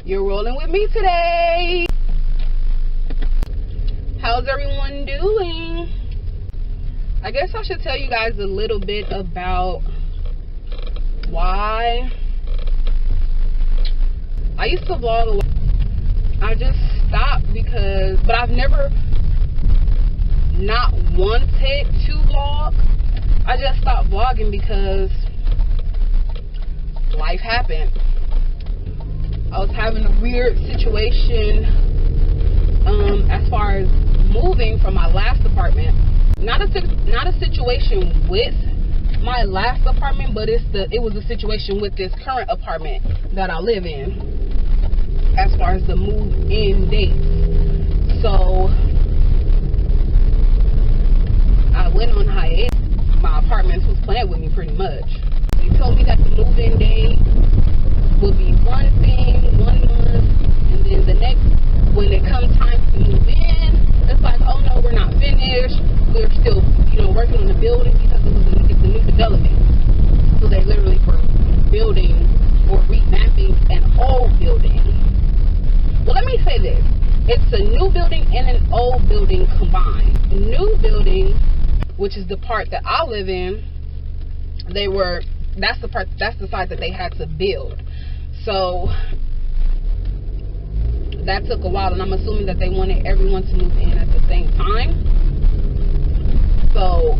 You're rolling with me today. How's everyone doing? I guess I should tell you guys a little bit about why I used to vlog a lot. I just stopped but I've never not wanted to vlog. I just stopped vlogging because life happened. I was having a weird situation as far as moving from my last apartment. Not a situation with my last apartment, but it was a situation with this current apartment that I live in as far as the move-in dates. So I went on hiatus. My apartments was playing with me pretty much. He told me that the move-in date would be one thing, 1 month, and then the next, when it comes time to move in, it's like, oh no, we're not finished. We're still, working on the building because it's a new development. So they literally were building or revamping an old building. Well, let me say this. It's a new building and an old building combined. New building, which is the part that I live in, that's the side that they had to build. So that took a while, and I'm assuming that they wanted everyone to move in at the same time. So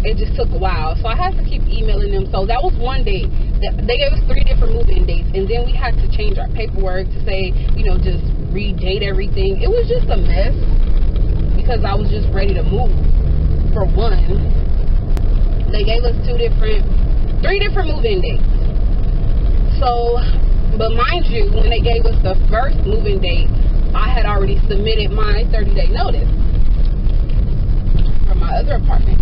it just took a while. So I had to keep emailing them. So that was one date. They gave us 3 different move-in dates, and then we had to change our paperwork to say, just redate everything. It was just a mess because I was just ready to move. For one, they gave us 3 different move-in dates. So, but mind you, when they gave us the first move-in date, I had already submitted my 30-day notice for my other apartment.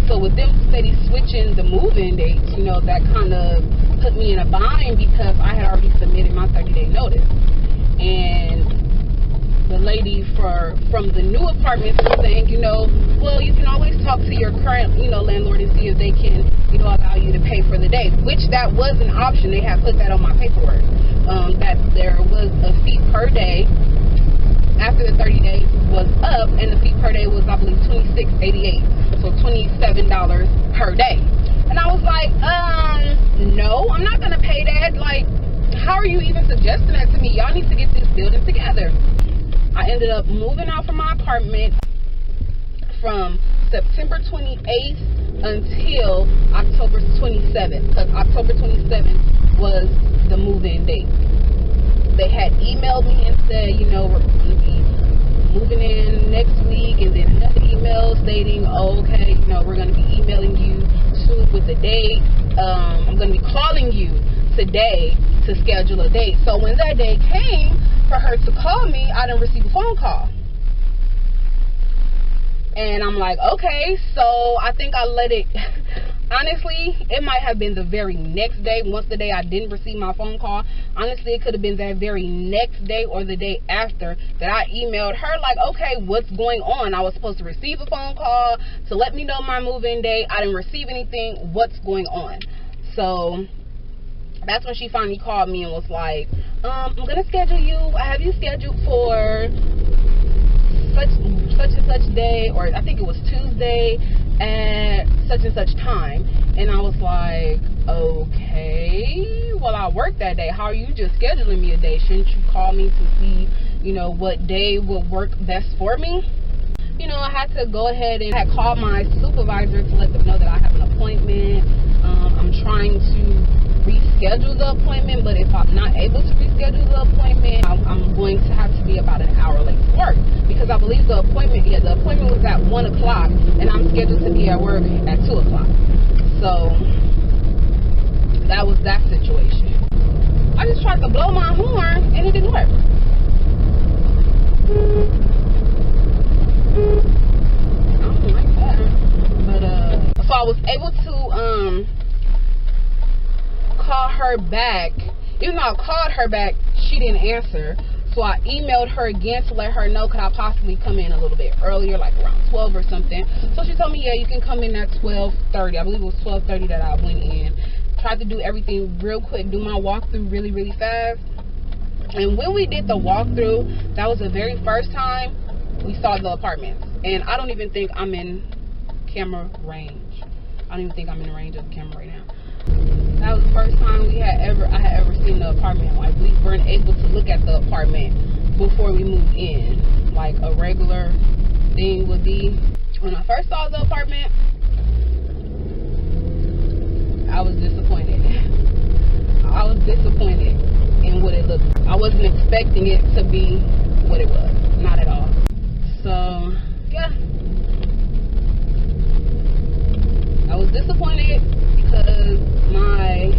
So with them steady switching the move-in dates, that kind of put me in a bind because I had already submitted my 30-day notice. And the lady from the new apartment was saying, well, you can always talk to your current, landlord and see if they can, allow you to pay for the day, which that was an option. They had put that on my paperwork, that there was a fee per day after the 30 days was up, and the fee per day was, I believe, $26.88, so $27 per day. And I was like, no, I'm not going to pay that. Like, how are you even suggesting that to me? Y'all need to get this building together. I ended up moving out from my apartment from September 28th until October 27th, because October 27th was the move-in date. They had emailed me and said, we're going to be moving in next week, and then another email stating, okay, we're going to be emailing you soon with a date. I'm going to be calling you today to schedule a date. So when that day came for her to call me, I didn't receive a phone call. And I'm like, okay, so I think I let it, honestly, it might have been the very next day, once the day I didn't receive my phone call. Honestly, it could have been that very next day or the day after that I emailed her, like, okay, what's going on? I was supposed to receive a phone call to let me know my move-in date. I didn't receive anything. What's going on? So that's when she finally called me and was like, I'm going to schedule you. I have you scheduled for such and such day, or I think it was Tuesday at such and such time. And I was like, okay, well, I worked that day. How are you just scheduling me a day? Shouldn't you call me to see, what day would work best for me? I had to go ahead and I had called my supervisor to let them know that I have an appointment. I'm trying to reschedule the appointment, but if I'm not able to reschedule the appointment, I'm going to have to be about an hour late to work, because I believe the appointment was at 1 o'clock, and I'm scheduled to be at work at 2 o'clock. So that was that situation. I just tried to blow my horn and it didn't work. I don't like that. But so I was able to call her back. Even though I called her back, she didn't answer. So I emailed her again to let her know, could I possibly come in a little bit earlier, like around 12 or something. So she told me, yeah, you can come in at 12:30. I believe it was 12:30 that I went in. Tried to do everything real quick, do my walkthrough really, really fast. And when we did the walkthrough, that was the very first time we saw the apartments. And I don't even think I'm in camera range. I don't even think I'm in the range of the camera right now. That was the first time I had ever seen the apartment. Like, we weren't able to look at the apartment before we moved in, like a regular thing would be. When I first saw the apartment, I was disappointed. I was disappointed in what it looked like. I wasn't expecting it to be what it was. Not at all. So, yeah. I was disappointed because my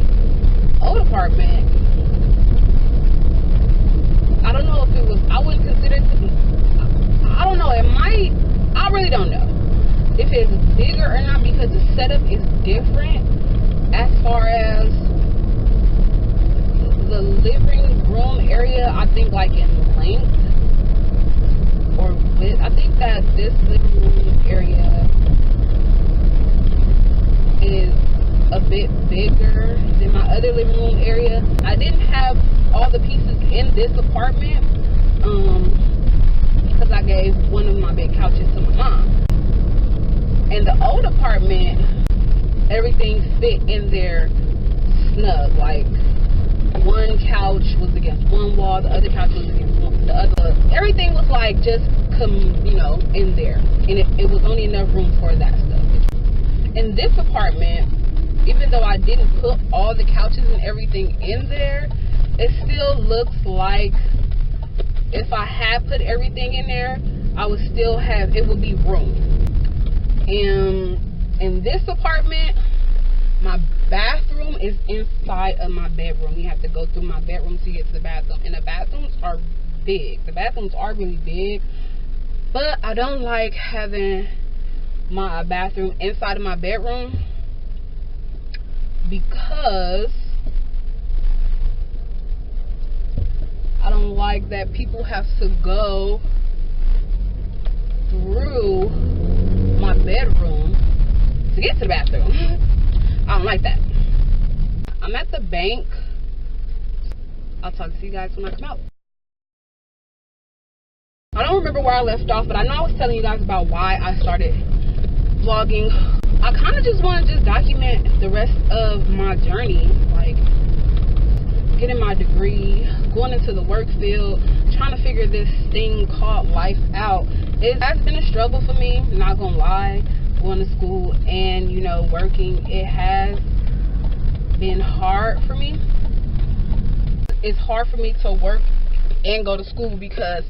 old apartment, I don't know if it was, I wouldn't consider it to be, I don't know, it might, I really don't know if it's bigger or not, because the setup is different as far as the living room area. I think like in length or width, I think that this living room area is a bit bigger than my other living room area. I didn't have all the pieces in this apartment because I gave one of my big couches to my mom. In the old apartment, everything fit in there snug. Like, one couch was against one wall, the other couch was against the other. Everything was like just in there, and it was only enough room for that stuff. In this apartment, even though I didn't put all the couches and everything in there, it still looks like if I had put everything in there, I would still have, it would be room. And in this apartment, my bathroom is inside of my bedroom. You have to go through my bedroom to get to the bathroom. And the bathrooms are big. The bathrooms are really big. But I don't like having my bathroom inside of my bedroom because I don't like that people have to go through my bedroom to get to the bathroom. I don't like that. I'm at the bank. I'll talk to you guys when I come out. I don't remember where I left off, but I know I was telling you guys about why I started vlogging. I kind of just want to just document the rest of my journey, like getting my degree, going into the work field, trying to figure this thing called life out. It has been a struggle for me, not gonna lie, going to school and working. It has been hard for me. It's hard for me to work and go to school because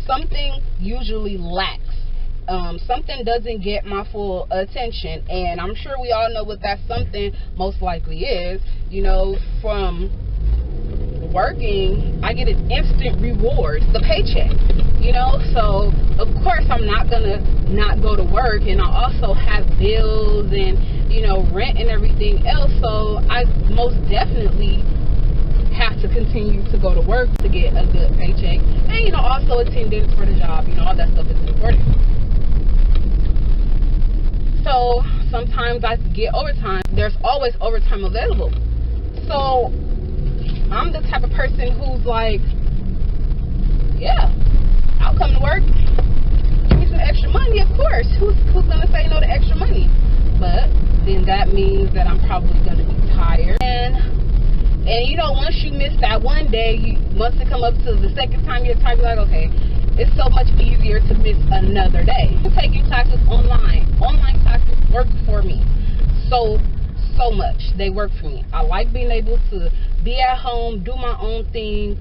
something usually lacks. Something doesn't get my full attention, and I'm sure we all know what that something most likely is. From working, I get an instant reward, the paycheck, so of course I'm not gonna not go to work, and I also have bills and rent and everything else, so I most definitely have to continue to go to work to get a good paycheck, and also attendance for the job, all that stuff is important. So sometimes I get overtime. There's always overtime available. So I'm the type of person who's like, yeah, I'll come to work, give me some extra money, of course. Who's gonna say no to extra money? But then that means that I'm probably gonna be tired. And once you miss that one day, once it come up to the second time you're tired, you're like, okay, it's so much easier to miss another day. I'm taking classes online. Online classes work for me so much. They work for me. I like being able to be at home, do my own thing,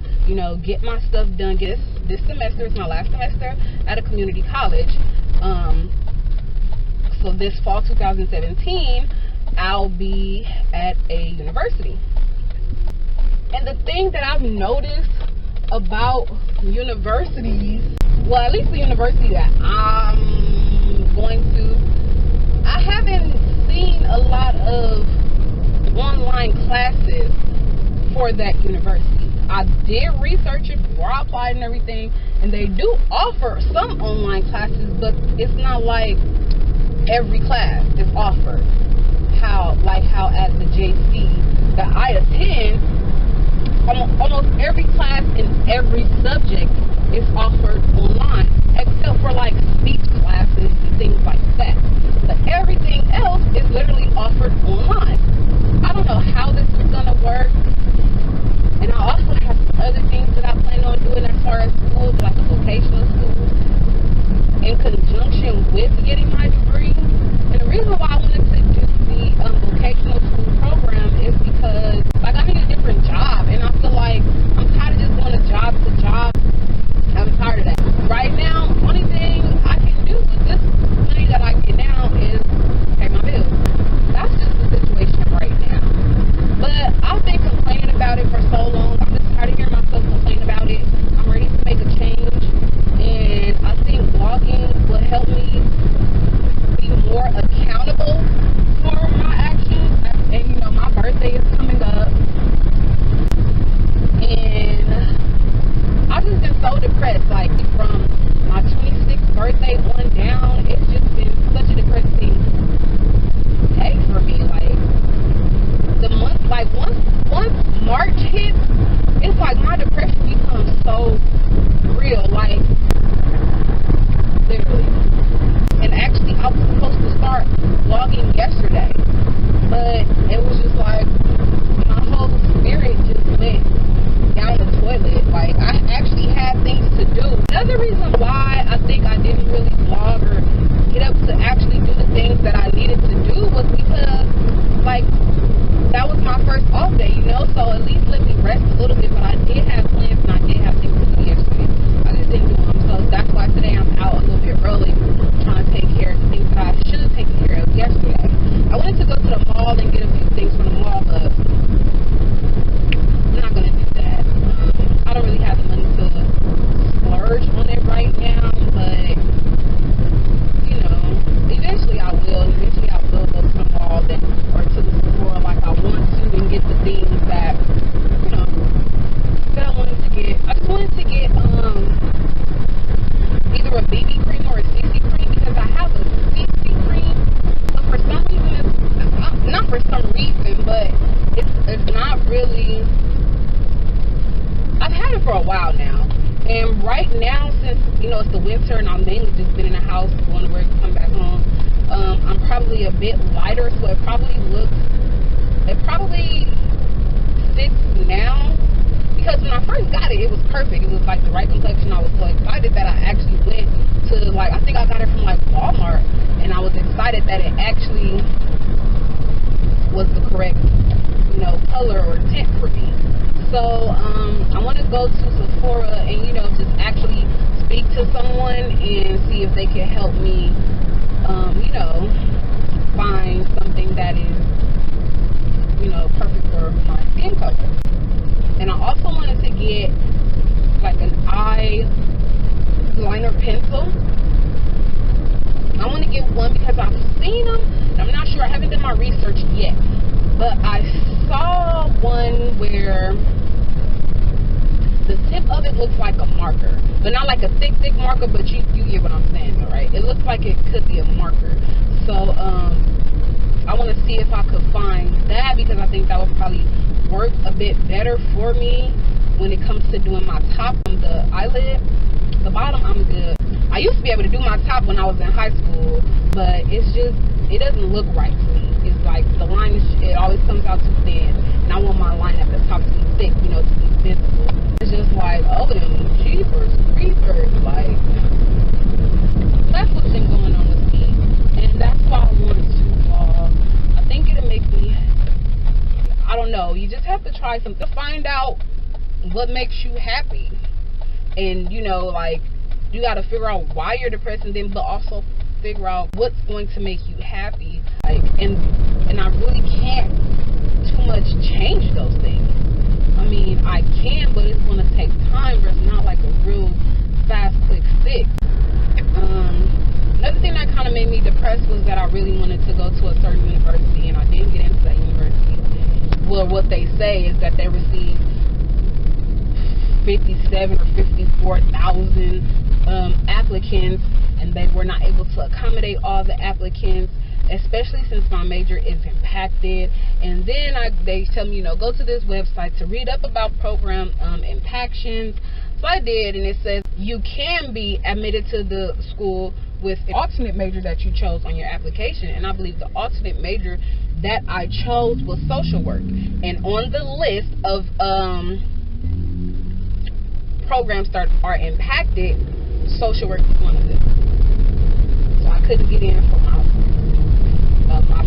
get my stuff done. This semester is my last semester at a community college. So this fall 2017, I'll be at a university. And the thing that I've noticed about universities, well, at least the university that I'm going to, I haven't seen a lot of online classes for that university. I did research it before I applied and everything, and they do offer some online classes, but it's not like every class is offered. How at the JC that I attend, almost every class in for a while now. And right now, since, you know, it's the winter and I've mainly just been in the house, going to work, come back home, I'm probably a bit lighter, so it probably sits now. Because when I first got it, it was perfect. It was like the right complexion. I was so excited that I actually went to, like, I think I got it from like Walmart, and I was excited that it actually was the correct, you know, color or tint for me. So I want to go to Sephora and, you know, just actually speak to someone and see if they can help me, you know, find something that is, you know, perfect for my skin color. And I also wanted to get like an eyeliner pencil. I want to get one because I've seen them, and I'm not sure, I haven't done my research yet, but I saw one where the tip of it looks like a marker, but not like a thick marker, but you get what I'm saying, right? It looks like it could be a marker. So I want to see if I could find that, because I think that would probably work a bit better for me when it comes to doing my top on the eyelid. The bottom, I'm good. I used to be able to do my top when I was in high school, but it's just, it doesn't look right to me. It's like the line, it always comes out too thin, and I want my line at the top to be thick, you know, to be visible. It's just like, oh, them cheapers, creepers, like, that's what's been going on with me, and that's why I wanted to vlog. I think it'll make me, I don't know, you just have to try something to find out what makes you happy. And, you know, like, you got to figure out why you're depressed, and then but also figure out what's going to make you happy. Like, and I really can't too much change those things. I mean, I can, but it's going to take time. There's not like a real fast, quick fix. Another thing that kind of made me depressed was that I really wanted to go to a certain university, and I didn't get into that university. Well, what they say is that they received 57 or 54,000 applicants, and they were not able to accommodate all the applicants, especially since my major is impacted. And then they tell me, you know, go to this website to read up about program impactions. So I did, and it says you can be admitted to the school with an alternate major that you chose on your application. And I believe the alternate major that I chose was social work, and on the list of programs that are impacted, social work is one of them. So I couldn't get in for my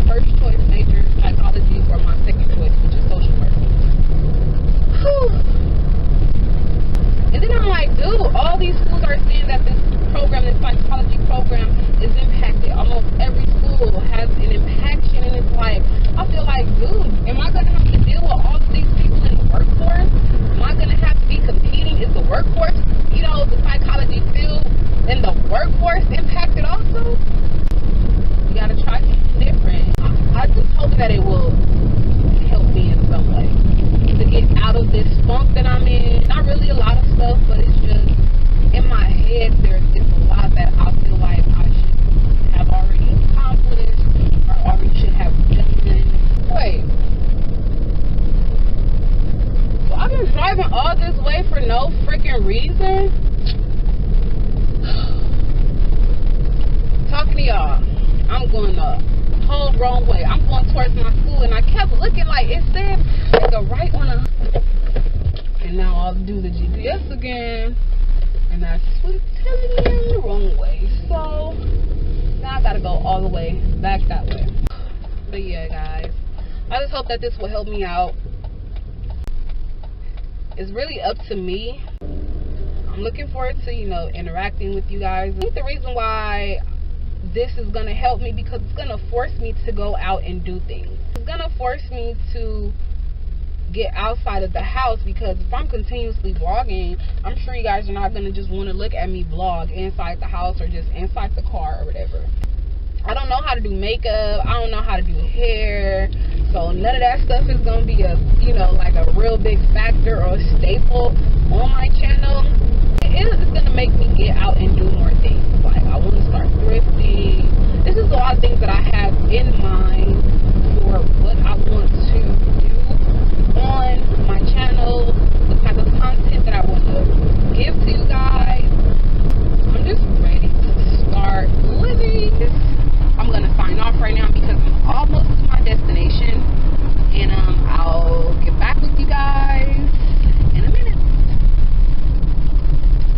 first choice major, psychology, or my second choice, which is social work. Whew. And then I'm like, dude, all these schools are saying that this program, this psychology program, is impacted. Almost every school has an impaction, and it's like, I feel like, dude, am I going to have to deal with all of these people in the workforce? Am I going to have to be competing? Is the workforce, you know, the psychology field and the workforce impacted also? You got to try something different. I just hope that it will help me in some way to get out of this funk that I'm in. Not really a lot of stuff, but it's just in my head, there's just a lot that I feel like I should have already accomplished or already should have done. Wait. So I've been driving all this way for no freaking reason? Talking to y'all, I'm going the whole wrong way. I'm going towards my school, and I kept looking like it said like a right on a, and now I'll do the GPS again, and that's what's telling me I'm the wrong way. So now I gotta go all the way back that way. But yeah, guys, I just hope that this will help me out. It's really up to me. I'm looking forward to, you know, interacting with you guys. I think the reason why this is going to help me, because it's going to force me to go out and do things. It's going to force me to get outside of the house, because if I'm continuously vlogging, I'm sure you guys are not going to just want to look at me vlog inside the house or just inside the car or whatever. I don't know how to do makeup. I don't know how to do hair. So none of that stuff is going to be a, you know, like a real big factor or a staple on my channel. It is going to make me get out and do more things. Like, I want to start thrifting.